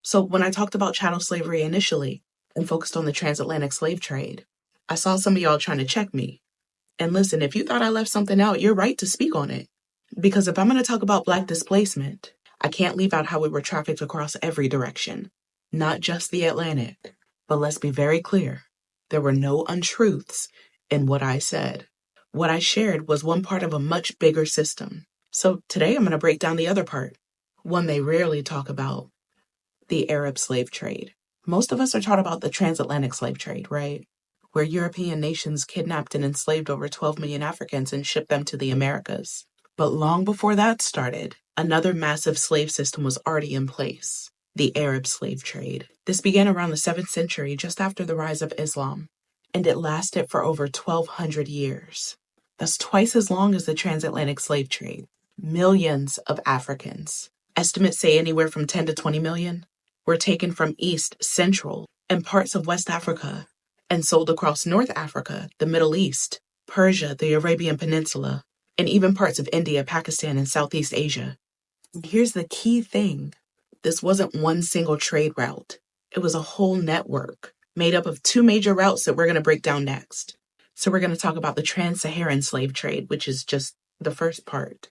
So when I talked about chattel slavery initially and focused on the transatlantic slave trade, I saw some of y'all trying to check me. And listen, if you thought I left something out, you're right to speak on it. Because if I'm going to talk about Black displacement, I can't leave out how we were trafficked across every direction, not just the Atlantic. But let's be very clear, there were no untruths in what I said. What I shared was one part of a much bigger system. So today I'm going to break down the other part, one they rarely talk about, the Arab slave trade. Most of us are taught about the transatlantic slave trade, right? Where European nations kidnapped and enslaved over 12 million Africans and shipped them to the Americas. But long before that started, another massive slave system was already in place, the Arab slave trade. This began around the 7th century, just after the rise of Islam, and it lasted for over 1,200 years. That's twice as long as the transatlantic slave trade. Millions of Africans, estimates say anywhere from 10 to 20 million, were taken from East, Central, and parts of West Africa and sold across North Africa, the Middle East, Persia, the Arabian Peninsula, and even parts of India, Pakistan, and Southeast Asia. Here's the key thing. This wasn't one single trade route. It was a whole network made up of two major routes that we're going to break down next. So we're going to talk about the trans-Saharan slave trade, which is just the first part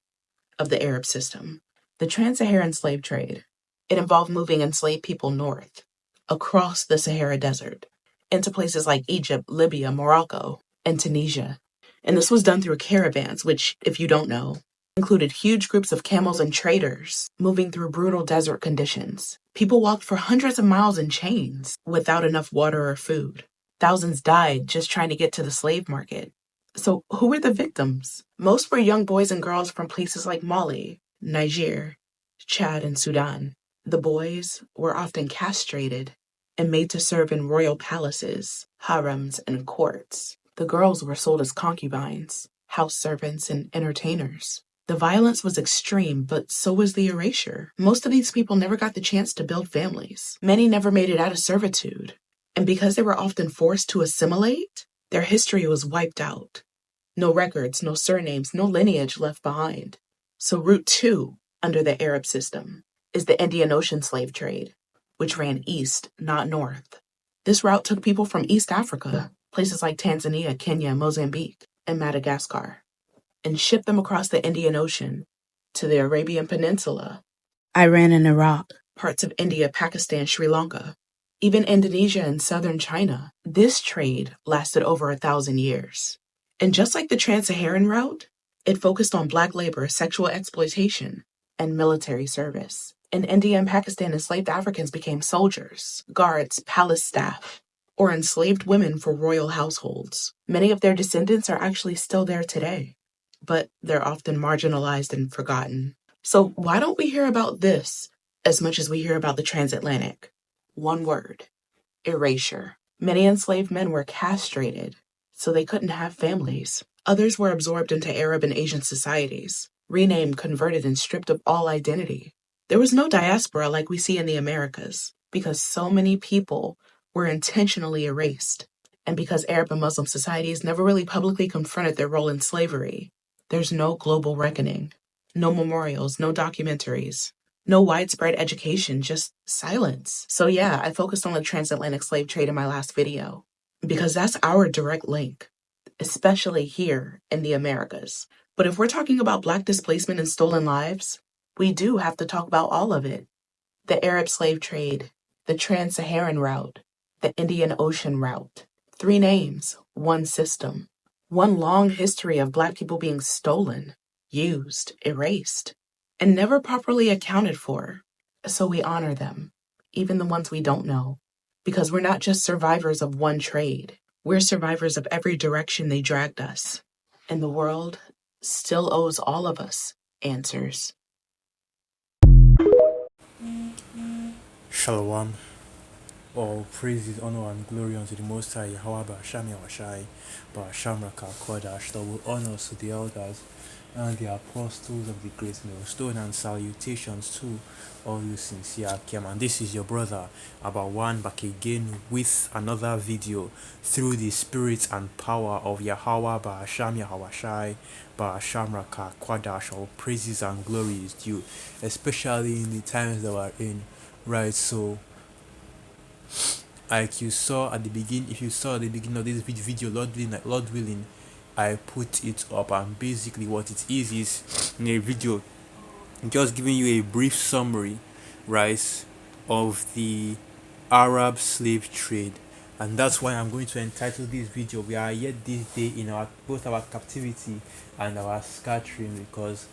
of the Arab system. The trans-Saharan slave trade, it involved moving enslaved people north, across the Sahara Desert, into places like Egypt, Libya, Morocco, and Tunisia. And this was done through caravans, which, if you don't know, included huge groups of camels and traders moving through brutal desert conditions. People walked for hundreds of miles in chains without enough water or food. Thousands died just trying to get to the slave market. So who were the victims? Most were young boys and girls from places like Mali, Niger, Chad, and Sudan. The boys were often castrated and made to serve in royal palaces, harems, and courts. The girls were sold as concubines, house servants, and entertainers. The violence was extreme, but so was the erasure. Most of these people never got the chance to build families. Many never made it out of servitude. And because they were often forced to assimilate, their history was wiped out. No records, no surnames, no lineage left behind. So Route 2, under the Arab system, is the Indian Ocean slave trade, which ran east, not north. This route took people from East Africa, places like Tanzania, Kenya, Mozambique, and Madagascar, and shipped them across the Indian Ocean to the Arabian Peninsula, Iran and Iraq, parts of India, Pakistan, Sri Lanka, even Indonesia and southern China. This trade lasted over 1,000 years. And just like the Trans-Saharan route, it focused on Black labor, sexual exploitation, and military service. In India and Pakistan, enslaved Africans became soldiers, guards, palace staff, or enslaved women for royal households. Many of their descendants are actually still there today, but they're often marginalized and forgotten. So why don't we hear about this as much as we hear about the transatlantic? One word: erasure. Many enslaved men were castrated, so they couldn't have families. Others were absorbed into Arab and Asian societies, renamed, converted, and stripped of all identity. There was no diaspora like we see in the Americas, because so many people were intentionally erased. And because Arab and Muslim societies never really publicly confronted their role in slavery, there's no global reckoning, no memorials, no documentaries, no widespread education, just silence. So yeah, I focused on the transatlantic slave trade in my last video, because that's our direct link, especially here in the Americas. But if we're talking about Black displacement and stolen lives, we do have to talk about all of it. The Arab slave trade, the Trans-Saharan route, the Indian Ocean route. 3 names, 1 system. One long history of Black people being stolen, used, erased, and never properly accounted for. So we honor them, even the ones we don't know, because we're not just survivors of one trade. We're survivors of every direction they dragged us. And the world still owes all of us answers. Shalom. All praises, honor, and glory unto the Most High, Yahweh Ba'asham Yawashai, Ba'asham Raka Kodash, double honors to the elders and the apostles of the great millstone, and salutations to all you sincere Akim. And this is your brother, Abawan, back again with another video through the spirit and power of Yahweh Ba'asham Yahawashai, Ba'asham Raka Kodash. All praises and glory is due, especially in the times that we're in, right? So like you saw at the beginning, if you saw at the beginning of this video, Lord willing, I put it up, and basically what it is in a video just giving you a brief summary, right, of the Arab slave trade. And that's why I'm going to entitle this video "We Are Yet This Day in Our Both Our Captivity and Our Scattering," because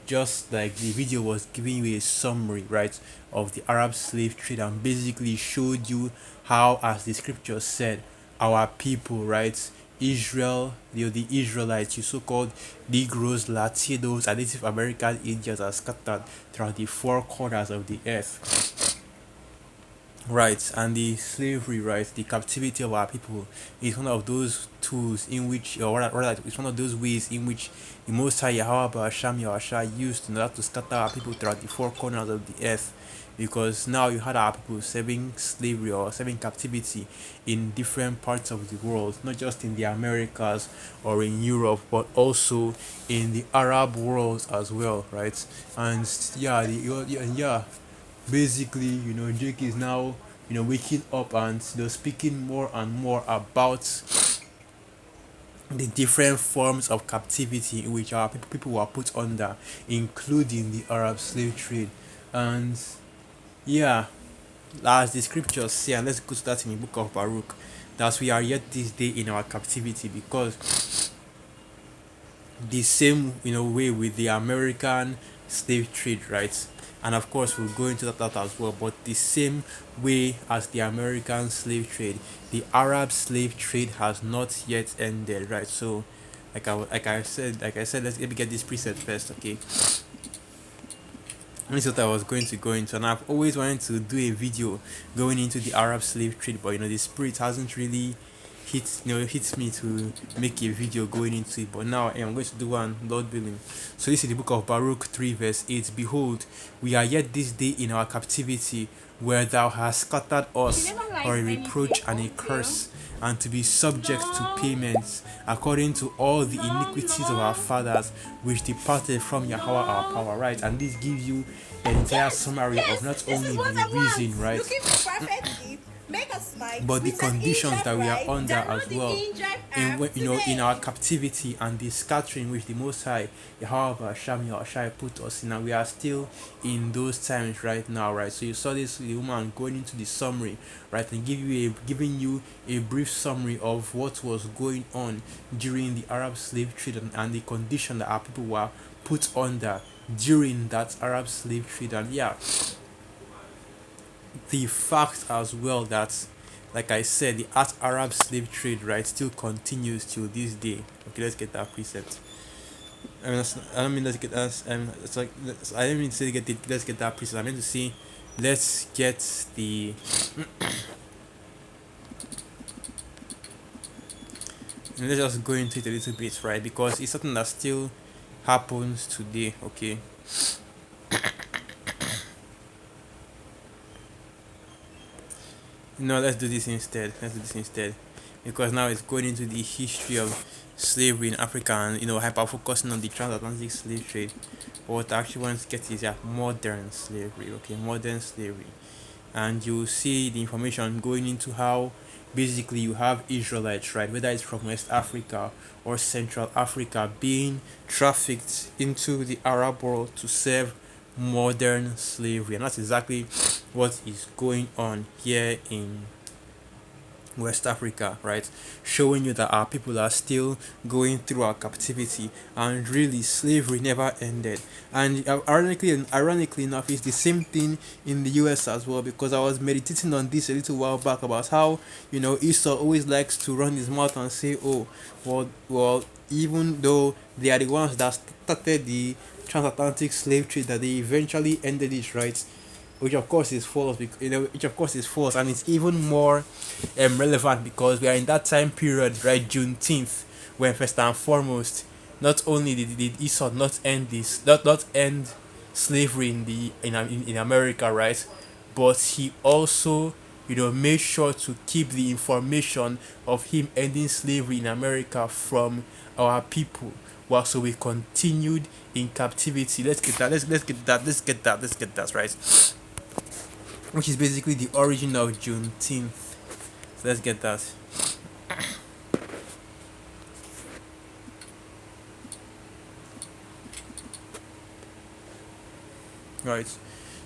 just like the video was giving you a summary, right, of the Arab slave trade, and basically showed you how, as the scripture said, our people, right, Israel, the Israelites, you so-called Negroes, Latinos, and Native American Indians, are scattered throughout the four corners of the earth, right, and the slavery, right, the captivity of our people is one of those tools in which, or rather, it's one of those ways in which the Most High Yahweh Ba'asham Yahweh used in order to scatter our people throughout the four corners of the earth. Because now you had our people serving slavery or serving captivity in different parts of the world, not just in the Americas or in Europe, but also in the Arab world as well, right? And yeah, yeah, basically, Jake is now, waking up and speaking more and more about the different forms of captivity in which our people were put under, including the Arab slave trade. And yeah, as the scriptures say, and let's go to that in the book of Baruch, that we are yet this day in our captivity, because the same way with the American slave trade, right? And of course we'll go into that as well, but the same way as the American slave trade, the Arab slave trade has not yet ended, right? So like I said, let me get this preset first, okay? This is what I was going to go into, and I've always wanted to do a video going into the Arab slave trade, but the spirit hasn't really hits me to make a video going into it. But now I'm going to do one, Lord willing. So this is the book of Baruch 3 verse 8. Behold, we are yet this day in our captivity, where thou hast scattered us for a reproach and a curse, and to be subject to payments according to all the iniquities of our fathers, which departed from Yahweh our power, right? And this gives you an entire summary of not only the reason, right, but the conditions that we are under as well, in our captivity and the scattering which the Most High Yahweh Sham Yahushai put us in, and we are still in those times right now, right? So you saw this the woman going into the summary, right, and giving you a brief summary of what was going on during the Arab slave trade, and the condition that our people were put under during that Arab slave trade. And yeah, the fact as well that, like I said, the Arab slave trade, right, still continues till this day. Okay, let's get that precept. I don't mean let's get us. It's like I didn't mean to say let's get that precept. I meant to say let's get the. Let's just go into it a little bit, right? Because it's something that still happens today. Okay. No, let's do this instead. Because now it's going into the history of slavery in Africa, and hyper focusing on the transatlantic slave trade. But what I actually want to get is modern slavery, okay, modern slavery. And you see the information going into how basically you have Israelites, right, whether it's from West Africa or Central Africa, being trafficked into the Arab world to serve modern slavery. And that's exactly what is going on here in West Africa, right? Showing you that our people are still going through our captivity, and really slavery never ended. And ironically enough, it's the same thing in the US as well, because I was meditating on this a little while back about how Esau always likes to run his mouth and say, oh, well, even though they are the ones that started the transatlantic slave trade, that they eventually ended it, right? Which of course is false, and it's even more relevant because we are in that time period, right, Juneteenth, when first and foremost, not only did Esau not end slavery in America, right, but he also made sure to keep the information of him ending slavery in America from our people, while so we continued in captivity. Let's get that, right. which is basically the origin of Juneteenth. So let's get that. Right.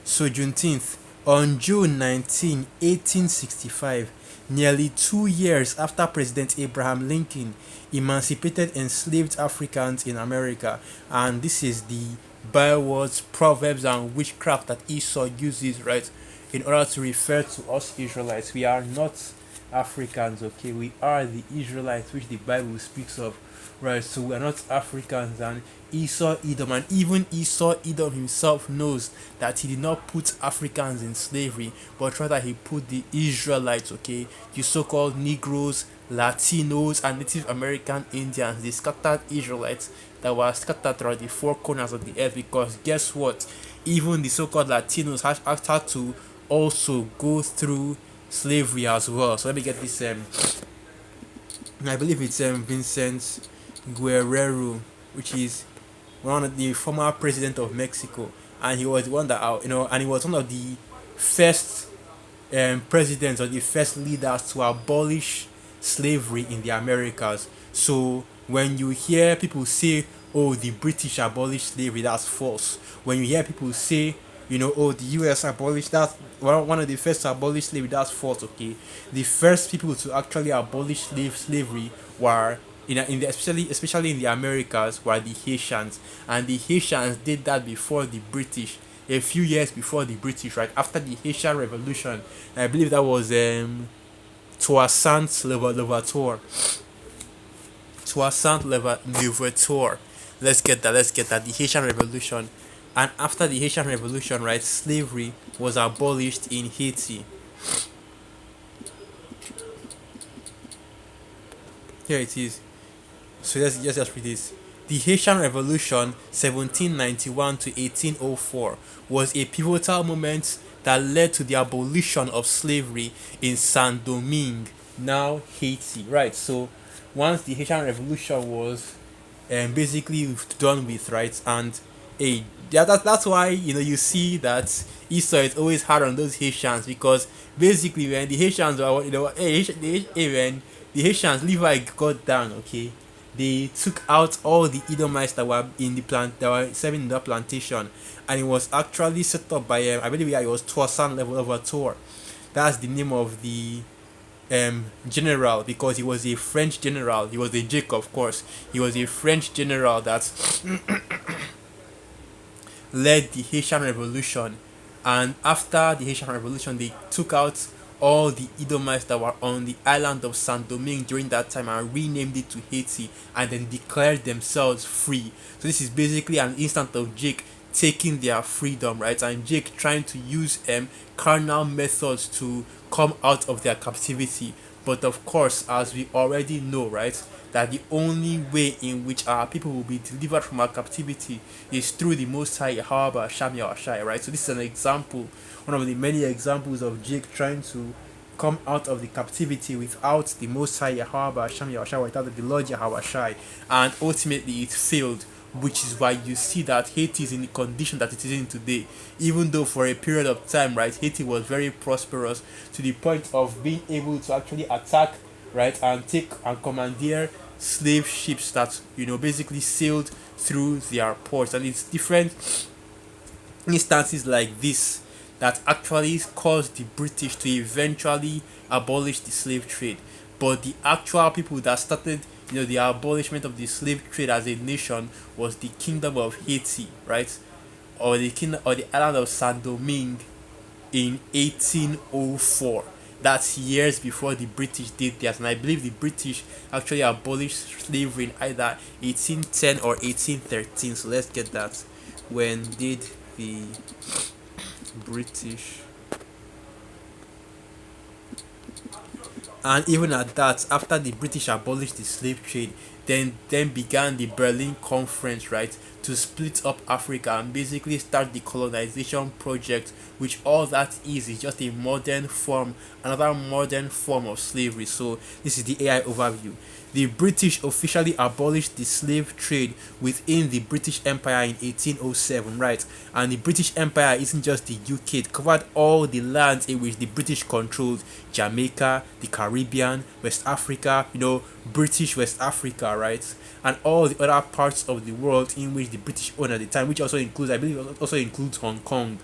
So Juneteenth, on June 19, 1865, nearly 2 years after President Abraham Lincoln emancipated enslaved Africans in America, and this is the bywords, proverbs, and witchcraft that Esau uses, right, in order to refer to us Israelites. We are not Africans, okay? We are the Israelites, which the Bible speaks of, right? So we are not Africans, and Esau Edom, and even Esau Edom himself knows that he did not put Africans in slavery, but rather he put the Israelites, okay, the so-called Negroes, Latinos, and Native American Indians, the scattered Israelites that were scattered throughout the four corners of the earth. Because guess what? Even the so-called Latinos had to also go through slavery as well. So let me get this. I believe it's Vincent Guerrero, which is one of the former president of Mexico, and he was one that and he was one of the first presidents or the first leaders to abolish slavery in the Americas. So when you hear people say, "Oh, the British abolished slavery," that's false. When you hear people say, "Oh, the U.S. abolished," that's one of the first to abolish slavery, that's false. Okay, the first people to actually abolish slavery were especially in the Americas were the Haitians, and the Haitians did that before the British, a few years before the British, right after the Haitian Revolution. I believe that was Toussaint Louverture. Toussaint Louverture. Let's get that. The Haitian Revolution, and after the Haitian Revolution, right, slavery was abolished in Haiti. Here it is. So let's just read this. The Haitian Revolution 1791 to 1804 was a pivotal moment that led to the abolition of slavery in Saint Domingue, now Haiti. Right, so once the Haitian Revolution was basically done with, right, and yeah, that's why you see that Esau is always hard on those Haitians, because basically when the Haitians were, when the Haitians Levi got down, okay, they took out all the Edomites that were in the plant that were serving in that plantation, and it was actually set up by I believe, yeah, it was Toussaint Louverture. That's the name of the general, because he was a French general. He was a Jake, of course. He was a French general that led the Haitian Revolution. And after the Haitian Revolution, they took out all the Edomites that were on the island of Saint Domingue during that time and renamed it to Haiti, and then declared themselves free. So this is basically an instance of Jake taking their freedom, right? And Jake trying to use carnal methods to come out of their captivity. But of course, as we already know, right, that the only way in which our people will be delivered from our captivity is through the Most High Yahweh Sham Yahushai, right? So this is an example, one of the many examples of Jake trying to come out of the captivity without the Most High Yahweh Sham Yahushai, without the Lord Yahweh Shai, and ultimately it failed, which is why you see that Haiti is in the condition that it is in today. Even though for a period of time, right, Haiti was very prosperous to the point of being able to actually attack, right, and take and commandeer slave ships that basically sailed through their ports. And it's different instances like this that actually caused the British to eventually abolish the slave trade. But the actual people that started, the abolishment of the slave trade as a nation was the Kingdom of Haiti, right? Or the kingdom, or the island of Saint Domingue, in 1804. That's years before the British did theirs, and I believe the British actually abolished slavery in either 1810 or 1813. So let's get that. When did the British? And even at that, after the British abolished the slave trade, then began the Berlin Conference, right, to split up Africa and basically start the colonization project, which all that is just a modern form, another modern form of slavery. So this is the AI overview. The British officially abolished the slave trade within the British Empire in 1807, right? And the British Empire isn't just the UK, it covered all the lands in which the British controlled: Jamaica, the Caribbean, West Africa, British West Africa, right? And all the other parts of the world in which the British owned at the time, which also includes, I believe, also includes Hong Kong,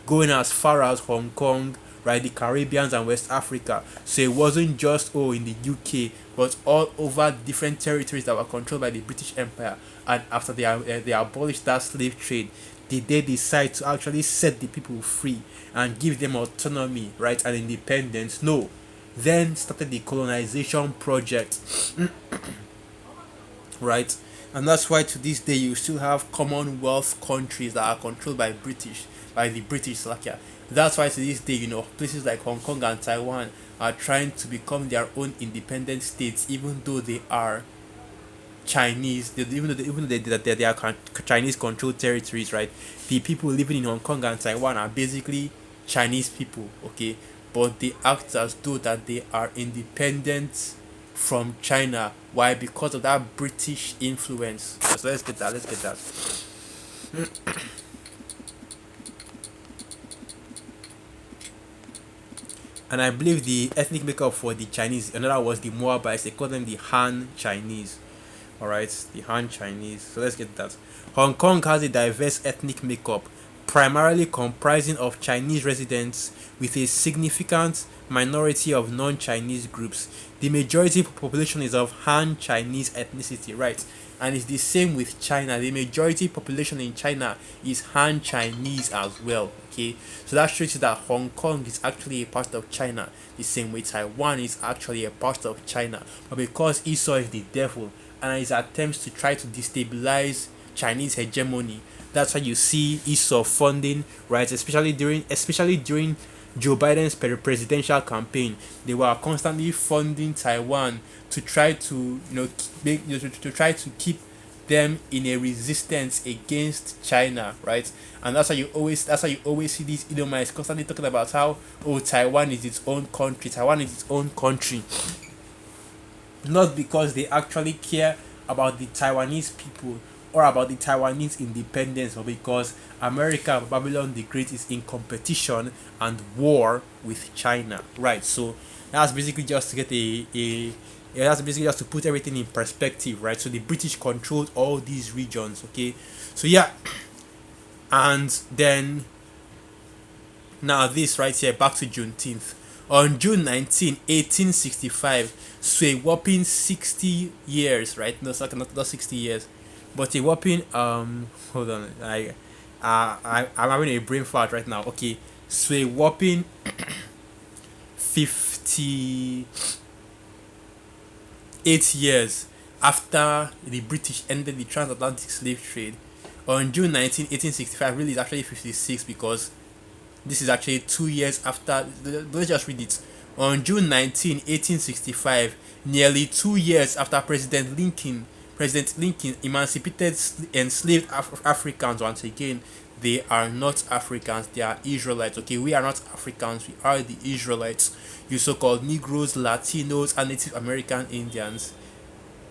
going as far as Hong Kong, right, the Caribbeans and West Africa. So it wasn't just in the UK, but all over different territories that were controlled by the British Empire. And after they abolished that slave trade, did they decide to actually set the people free and give them autonomy, right, and independence? No. Then started the colonization project, right? And that's why to this day you still have Commonwealth countries that are controlled by the British, like, yeah. That's why to this day, places like Hong Kong and Taiwan are trying to become their own independent states, even though they are Chinese, they are Chinese controlled territories, right? The people living in Hong Kong and Taiwan are basically Chinese people, okay, but they act as though that they are independent from China. Why? Because of that British influence. So let's get that. Let's get that. And I believe the ethnic makeup for the Chinese, another was the Moabites. They call them the Han Chinese. Alright, the Han Chinese. So let's get that. Hong Kong has a diverse ethnic makeup, primarily comprising of Chinese residents with a significant minority of non-Chinese groups. The majority population is of Han Chinese ethnicity, right? And it's the same with China. The majority population in China is Han Chinese as well. Okay, so that shows you that Hong Kong is actually a part of China, the same way Taiwan is actually a part of China. But because Esau is the devil and his attempts to try to destabilize Chinese hegemony, that's why you see Esau funding, right? Especially during Joe Biden's presidential campaign, they were constantly funding Taiwan to try to to try to keep them in a resistance against China, right? And that's why you always see these Edomites constantly talking about how Taiwan is its own country, Taiwan is its own country, not because they actually care about the Taiwanese people or about the Taiwanese independence, but because America, Babylon the Great, is in competition and war with China, right? So that's basically just to get yeah, that's basically just to put everything in perspective, right? So the British controlled all these regions, okay? So yeah, and then now this right here, back to Juneteenth. On June 19, 1865, so a whopping 60 years, right? No, sorry, not 60 years, but a whopping hold on, I'm having a brain fart right now. Okay, so a whopping 58 years after the British ended the transatlantic slave trade, on June 19, 1865, really is actually 56 because this is actually 2 years after. Let's just read it. On June 19, 1865, nearly 2 years after President Lincoln emancipated enslaved Africans once again. They are not Africans, they are Israelites. Okay, we are not Africans, we are the Israelites. You so called Negroes, Latinos, and Native American Indians.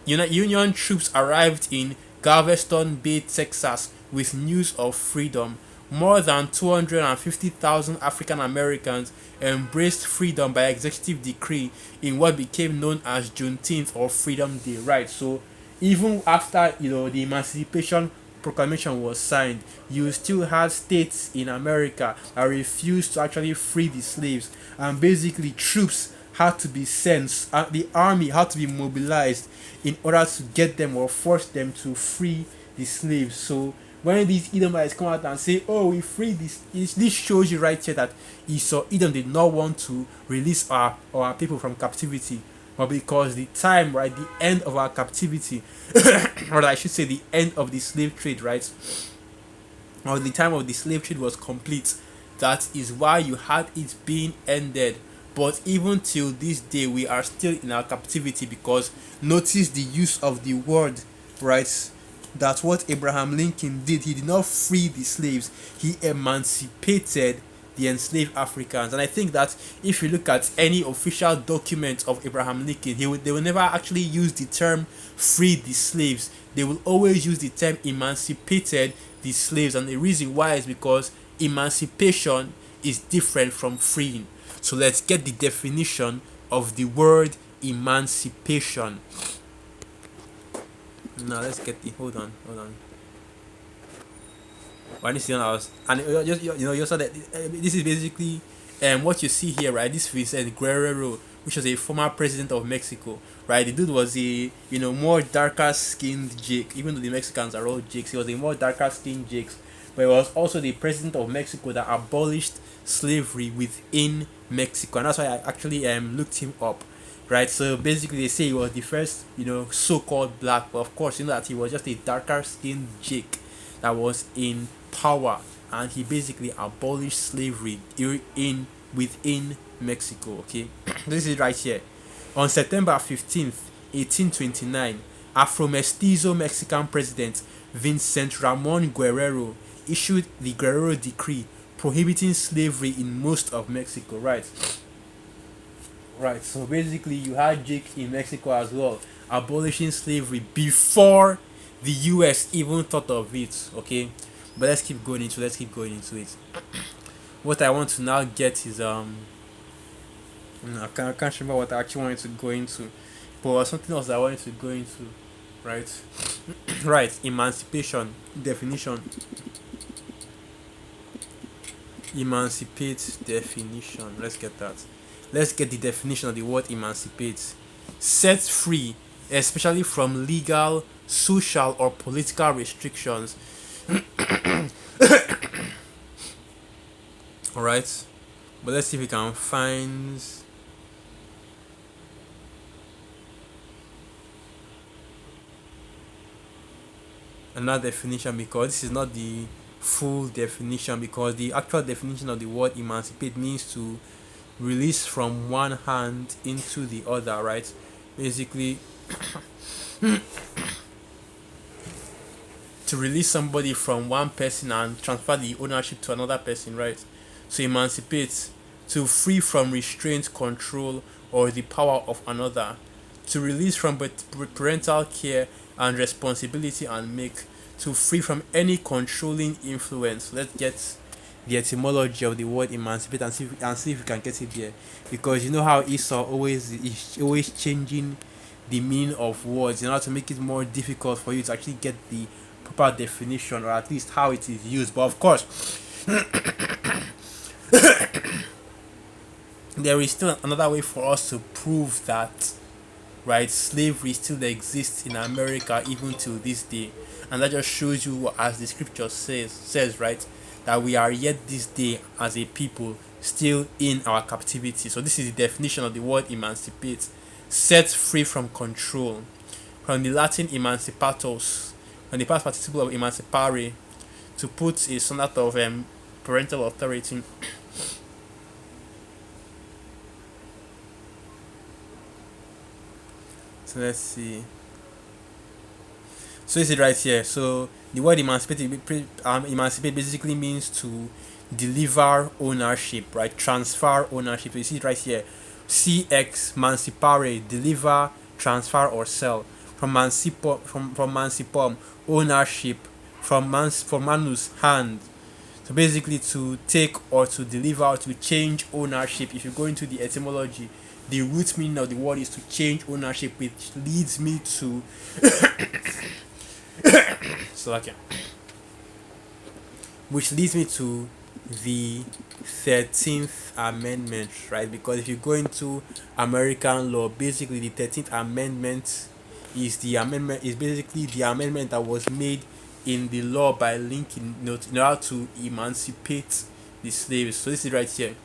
Union troops arrived in Galveston Bay, Texas, with news of freedom. More than 250,000 African Americans embraced freedom by executive decree in what became known as Juneteenth or Freedom Day. Right. So even after the Emancipation Proclamation was signed, you still had states in America that refused to actually free the slaves, and basically troops had to be sent, the army had to be mobilized in order to get them or force them to free the slaves. So when these Edomites come out and say, "Oh, we free this shows you right here that Edom did not want to release our people from captivity, but because the time, right, the end of our captivity, or I should say, the end of the slave trade, right, or the time of the slave trade was complete. That is why you had it being ended. But even till this day, we are still in our captivity because notice the use of the word, right? That's what Abraham Lincoln did. He did not free the slaves, he emancipated the enslaved Africans. And I think that if you look at any official document of Abraham Lincoln, they will never actually use the term free the slaves. They will always use the term emancipated the slaves. And the reason why is because emancipation is different from freeing. So let's get the definition of the word emancipation. Now let's get the hold on. When you see when I was and just you saw that this is basically what you see here, right? This Vicente Guerrero, which was a former president of Mexico, right? The dude was a more darker skinned Jake, even though the Mexicans are all Jakes. He was a more darker skinned Jake, but he was also the president of Mexico that abolished slavery within Mexico, and that's why I actually looked him up, right? So basically, they say he was the first, so-called black, but of course, you know that he was just a darker skinned Jake that was in power, and he basically abolished slavery in within Mexico. Okay, this is right here. On September 15th, 1829, Afro Mestizo Mexican President Vincent Ramon Guerrero issued the Guerrero Decree prohibiting slavery in most of Mexico. Right. So basically, you had Jake in Mexico as well, abolishing slavery before the U.S. even thought of it. Okay, but let's keep going into it. What I want to now get is I can't remember what I actually wanted to go into, but something else that I wanted to go into. Right, right. Emancipation definition. Emancipate definition. Let's get that. Let's get the definition of the word emancipate. Set free, especially from legal, social, or political restrictions. Alright? But let's see if we can find another definition, because this is not the full definition, because the actual definition of the word emancipate means to release from one hand into the other, right? Basically, to release somebody from one person and transfer the ownership to another person, right? So emancipate, to free from restraint, control, or the power of another, to release from parental care and responsibility, and make, to free from any controlling influence. Let's get the etymology of the word emancipate and see if we can get it there, because you know how Esau always is always changing the meaning of words in order to make it more difficult for you to actually get the proper definition, or at least how it is used. But of course, there is still another way for us to prove that, right, slavery still exists in America even till this day. And that just shows you, as the scripture says, right, that we are yet this day as a people still in our captivity. So this is the definition of the word emancipate: set free from control. From the Latin emancipatos, from the past participle of emancipare, to put a sonata of parental authority. So let's see. So is it right here? So the word emancipate basically means to deliver ownership, right? Transfer ownership. So you see it right here. CX mancipare, deliver, transfer, or sell. From mancipum, ownership. From manus, hand. So basically, to take or to deliver or to change ownership. If you go into the etymology, the root meaning of the word is to change ownership, which leads me to so okay, which leads me to the 13th Amendment, right? Because if you go into American law, basically the 13th Amendment is basically the amendment that was made in the law by Lincoln, in order to emancipate the slaves. So this is right here.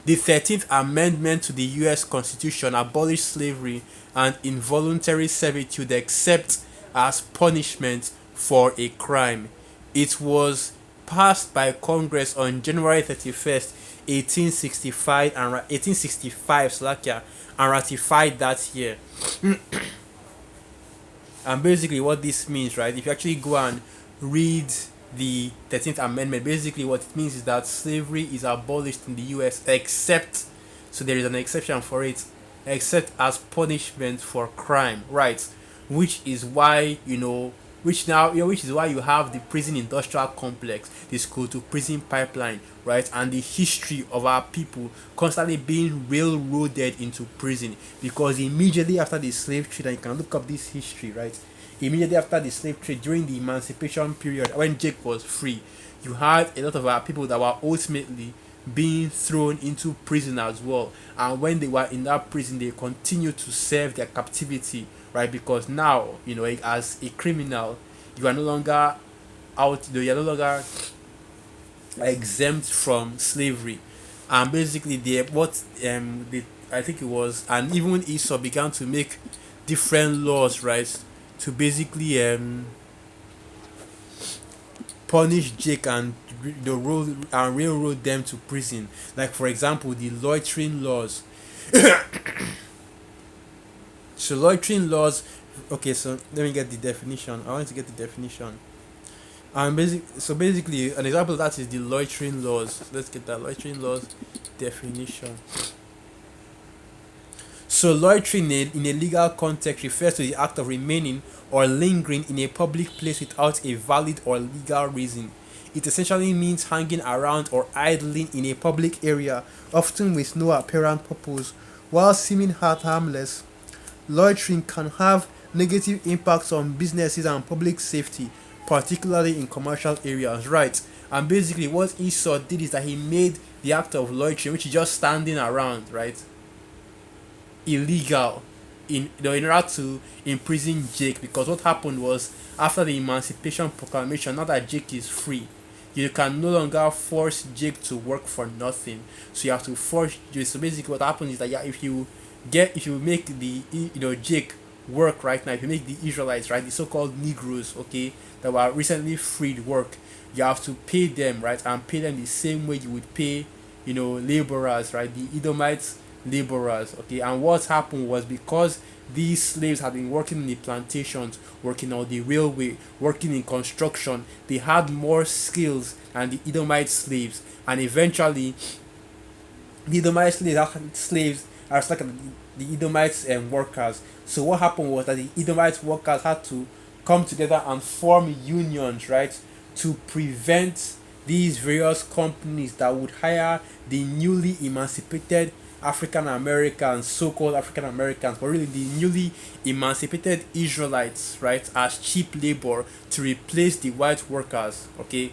The 13th Amendment to the U.S. Constitution abolished slavery and involuntary servitude except as punishment for a crime. It was passed by Congress on January 31st, 1865, Slovakia, and ratified that year. And basically, what this means, right? If you actually go and read the 13th Amendment, basically what it means is that slavery is abolished in the US, except, so there is an exception for it, except as punishment for crime, right? Which is why, which is why you have the prison industrial complex, the school to prison pipeline, right? And the history of our people constantly being railroaded into prison, because immediately after the slave trade, and you can look up this history, right? Immediately after the slave trade, during the emancipation period, when Jake was free, you had a lot of our people that were ultimately being thrown into prison as well. And when they were in that prison, they continued to serve their captivity, right? Because now, as a criminal, you are no longer out, you are no longer exempt from slavery. And basically, I think it was, and even Esau began to make different laws, right, to basically punish Jake and railroad them to prison. Like for example, the loitering laws. So loitering laws. Okay, so let me get the definition. I want to get the definition. Basically, an example of that is the loitering laws. Let's get that loitering laws definition. So loitering in a legal context refers to the act of remaining or lingering in a public place without a valid or legal reason. It essentially means hanging around or idling in a public area, often with no apparent purpose. While seeming harmless, loitering can have negative impacts on businesses and public safety, particularly in commercial areas, right? And basically, what Esau did is that he made the act of loitering, which is just standing around, right, illegal in order to imprison Jake. Because what happened was, after the Emancipation Proclamation, now that Jake is free, you can no longer force Jake to work for nothing. So you have to force. So basically, what happens is that, yeah, if you make the Jake work right now, if you make the Israelites, right, the so-called Negroes, okay, that were recently freed work, you have to pay them, right, and pay them the same way you would pay laborers, right, the Edomites laborers, okay. And what happened was, because these slaves had been working in the plantations, working on the railway, working in construction, they had more skills than the Edomite slaves. And eventually, the Edomite slaves are like the Edomite workers. So what happened was that the Edomite workers had to come together and form unions, right, to prevent these various companies that would hire the newly emancipated African Americans, so-called African Americans, but really the newly emancipated Israelites, right, as cheap labor to replace the white workers. Okay,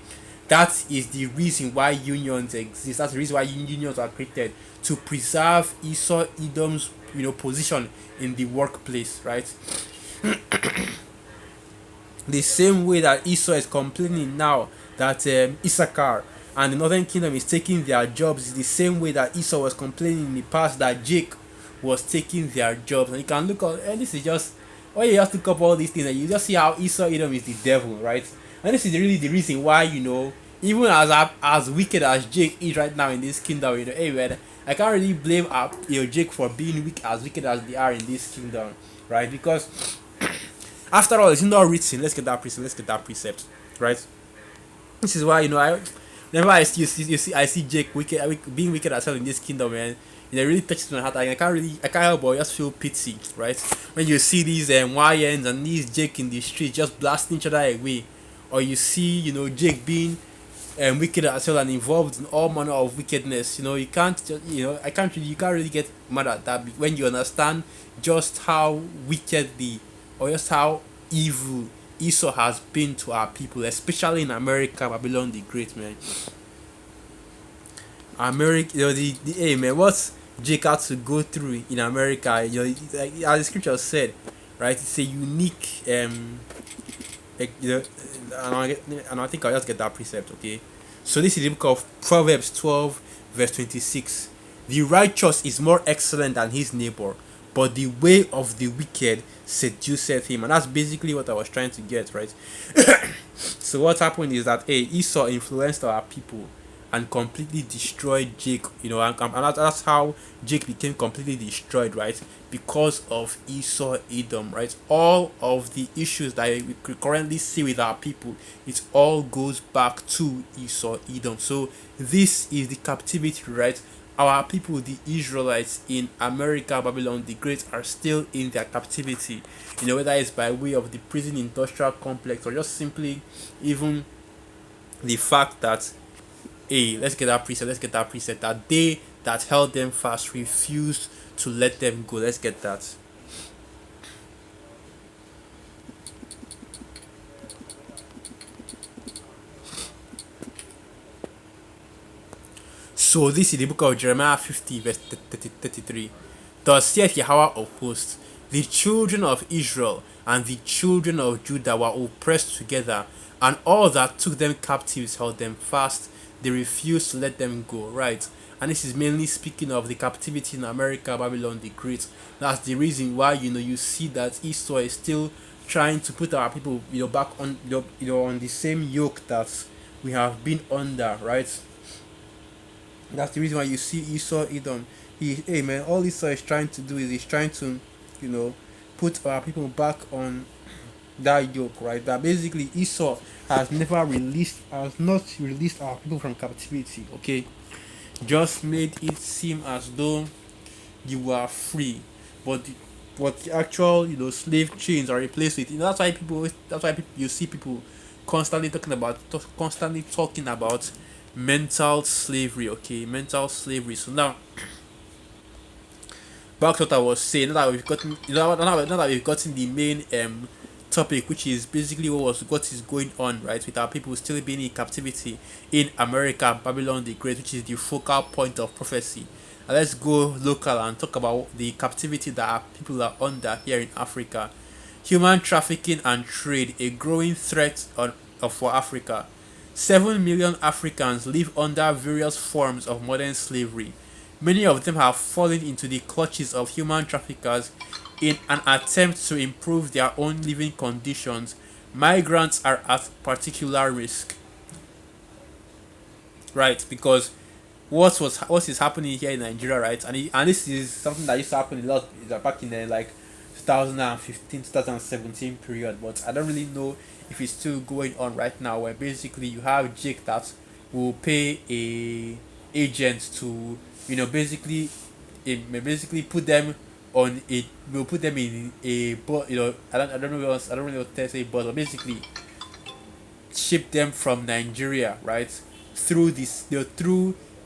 that is the reason why unions exist. That's the reason why unions are created, to preserve Esau Edom's position in the workplace, right? The same way that Esau is complaining now that Issachar and the Northern Kingdom is taking their jobs, is the same way that Esau was complaining in the past that Jake was taking their jobs. And you can look at, and this is just, when you just look up all these things, and you just see how Esau Edom is the devil, right? And this is really the reason why, even as wicked as Jake is right now in this kingdom, hey man, I can't really blame Jake for being as wicked as they are in this kingdom, right? Because after all, it's not written. Let's get that precept. Let's get that precept, right? This is why I whenever I see Jake being wicked as hell in this kingdom, man. It really touches my heart. I can't help but just feel pity, right? When you see these YNs and these Jake in the street just blasting each other away, or you see Jake being wicked as hell and involved in all manner of wickedness. You can't just, you can't really get mad at that when you understand just how wicked or just how evil Esau has been to our people, especially in America, Babylon the Great, man. America, hey man, what Jake had to go through in America, as the scripture said, right? It's a unique, like, and I think I'll just get that precept, okay? So this is the book of Proverbs 12, verse 26. The righteous is more excellent than his neighbor, but the way of the wicked seduceth him. And that's basically what I was trying to get, right? So what happened is that Esau influenced our people, and completely destroyed Jake. And that's how Jake became completely destroyed, right? Because of Esau Edom, right? All of the issues that we currently see with our people, it all goes back to Esau Edom. So this is the captivity, right? Our people, the Israelites in America, Babylon the Great, are still in their captivity. Whether it's by way of the prison industrial complex or just simply even the fact that, hey, let's get that preset, that they that held them fast refused to let them go. Let's get that. So this is the book of Jeremiah 50 verse 33. Thus saith Yahweh of hosts, the children of Israel and the children of Judah were oppressed together, and all that took them captives held them fast. They refused to let them go. Right. And this is mainly speaking of the captivity in America, Babylon the Great. That's the reason why you see that Esau is still trying to put our people back on on the same yoke that we have been under, right? That's the reason why you see Esau Edom. Hey man, all Esau is trying to do is he's trying to, you know, put our people back on that yoke, right? That basically Esau has not released our people from captivity. Okay, just made it seem as though you were free, but the actual slave chains are replaced with. That's why you see people constantly talking about mental slavery. Okay, mental slavery. So now back to what I was saying. Now that we've gotten the main topic, which is basically what is going on, right, with our people still being in captivity in America, Babylon the Great, which is the focal point of prophecy. And let's go local and talk about the captivity that our people are under here in Africa. Human trafficking and trade, a growing threat for Africa. 7 million Africans live under various forms of modern slavery. Many of them have fallen into the clutches of human traffickers in an attempt to improve their own living conditions. Migrants are at particular risk, right? Because what is happening here in Nigeria, right? And this is something that used to happen a lot back in the like 2015, 2017 period, but I don't really know if it's still going on right now. Where basically you have Jake that will pay a agent to basically put them on a will put them in a but I don't know what else, I don't really know what to say, but basically ship them from Nigeria, right, through the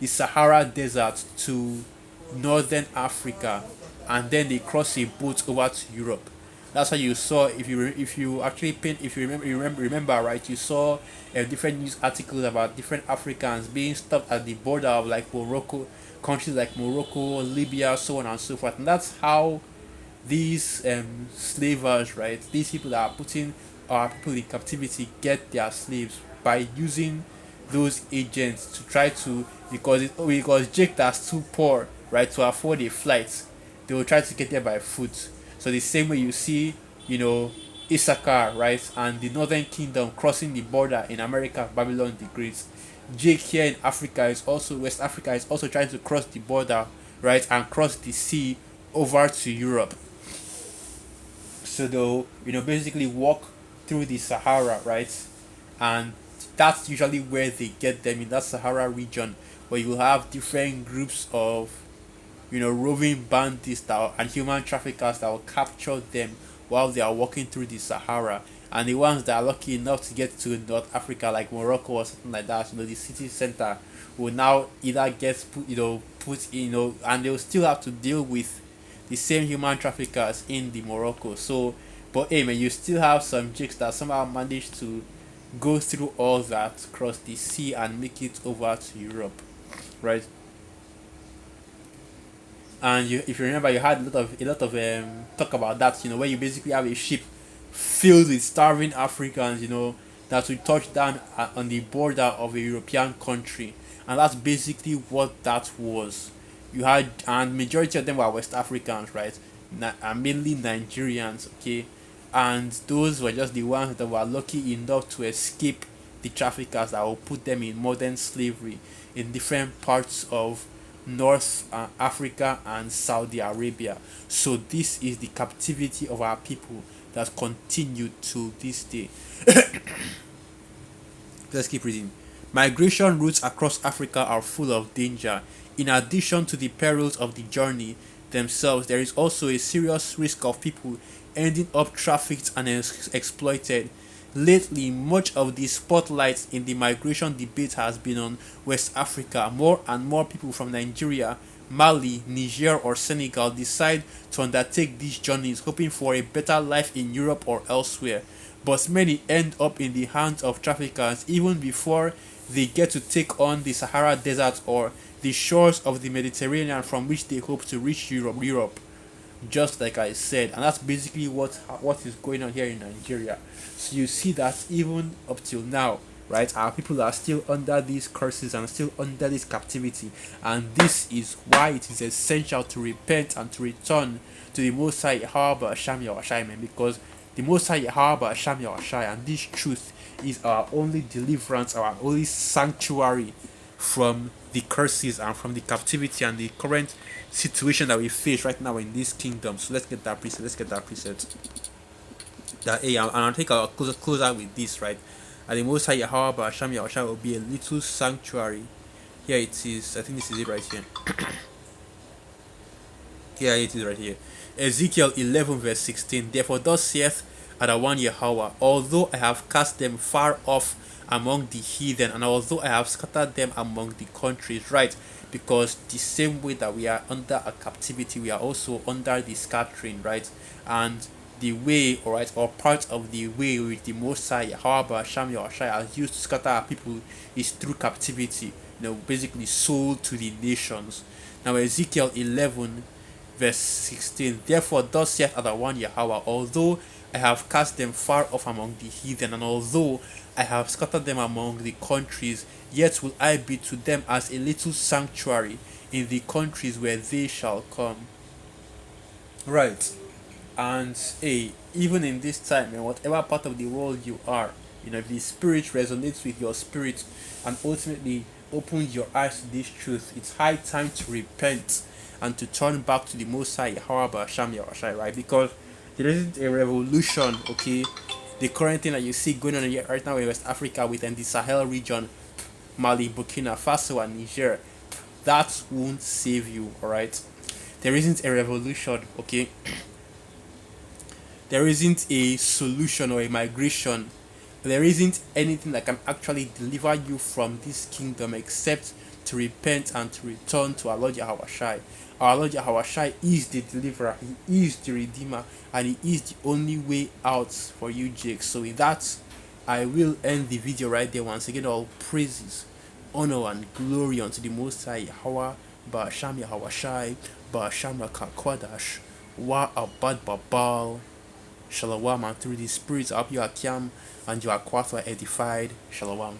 Sahara Desert to northern Africa, and then they cross a boat over to Europe. That's why you saw, if you actually paint if you remember right, you saw different news articles about different Africans being stopped at the border of like Morocco, countries like Morocco, Libya, so on and so forth. And that's how these slavers, right? These people that are putting our people in captivity get their slaves by using those agents to try to, because Jake that's too poor, right, to afford a flight, they will try to get there by foot. So the same way you see, you know, Issachar, right, and the Northern Kingdom crossing the border in America, Babylon the Great. Jake here in Africa is also West Africa is also trying to cross the border, right, and cross the sea over to Europe. So they'll basically walk through the Sahara, right, and that's usually where they get them, in that Sahara region, where you have different groups of roving bandits and human traffickers that will capture them while they are walking through the Sahara. And the ones that are lucky enough to get to North Africa, like Morocco or something like that, the city center will now either get put in, and they'll still have to deal with the same human traffickers in the Morocco. So, but hey man, you still have some jigs that somehow managed to go through all that, cross the sea, and make it over to Europe, right? And if you remember, you had a lot of talk about that. Where you basically have a ship filled with starving Africans. That will touch down on the border of a European country, and that's basically what that was. And majority of them were West Africans, right? And mainly Nigerians, okay. And those were just the ones that were lucky enough to escape the traffickers that will put them in modern slavery in different parts of North Africa and Saudi Arabia. So this is the captivity of our people that continued to this day. Let's keep reading. Migration routes across Africa are full of danger. In addition to the perils of the journey themselves, there is also a serious risk of people ending up trafficked and exploited. Lately, much of the spotlight in the migration debate has been on West Africa. More and more people from Nigeria, Mali, Niger, or Senegal decide to undertake these journeys, hoping for a better life in Europe or elsewhere. But many end up in the hands of traffickers even before they get to take on the Sahara Desert or the shores of the Mediterranean from which they hope to reach Europe, just like I said, and that's basically what is going on here in Nigeria. So you see that even up till now, right, our people are still under these curses and still under this captivity, and this is why it is essential to repent and to return to the Most High Yahweh Hashem Yahushai, man, because the Most High Yahweh Hashem Yahushai, and this truth is our only deliverance, our only sanctuary from the curses and from the captivity and the current situation that we face right now in this kingdom. So let's get that preset. Let's get that preset. That and I'll take a closer with this, right? And the Most High Yahweh Hashem Yahushua will be a little sanctuary. Here it is. I think this is it right here. Here it is right here. Ezekiel 11 verse 16. Therefore thus saith Adawan Yahweh, although I have cast them far off among the heathen, and although I have scattered them among the countries, right? Because the same way that we are under a captivity, we are also under the scattering, right? And the way, alright, or part of the way which the Most High, however, Sham Yahushai has used to scatter our people is through captivity, basically sold to the nations. Now, Ezekiel 11, verse 16, therefore, thus saith Adawan Yahweh, although I have cast them far off among the heathen, and although I have scattered them among the countries, yet will I be to them as a little sanctuary in the countries where they shall come. Right. And even in this time, in whatever part of the world you are, if the spirit resonates with your spirit and ultimately opens your eyes to this truth, it's high time to repent and to turn back to the Most High Yahweh Sham Yahushai, right? Because there isn't a revolution, okay? The current thing that you see going on right now in West Africa within the Sahel region, Mali, Burkina Faso, and Niger, that won't save you, alright? There isn't a revolution, okay? There isn't a solution or a migration. There isn't anything that can actually deliver you from this kingdom except to repent and to return to our Lord Yahushai. Our Lord Yahushai is the deliverer, He is the redeemer, and He is the only way out for you, Jake. So with that, I will end the video right there. Once again, all praises, honor, and glory unto the Most High Yahweh, Ba'asham Yahushai, Ba'asham Rakakkwadash, Wa Abad Babal. Shalom, and through the Spirit of you are calm and you are quite edified. Shalom.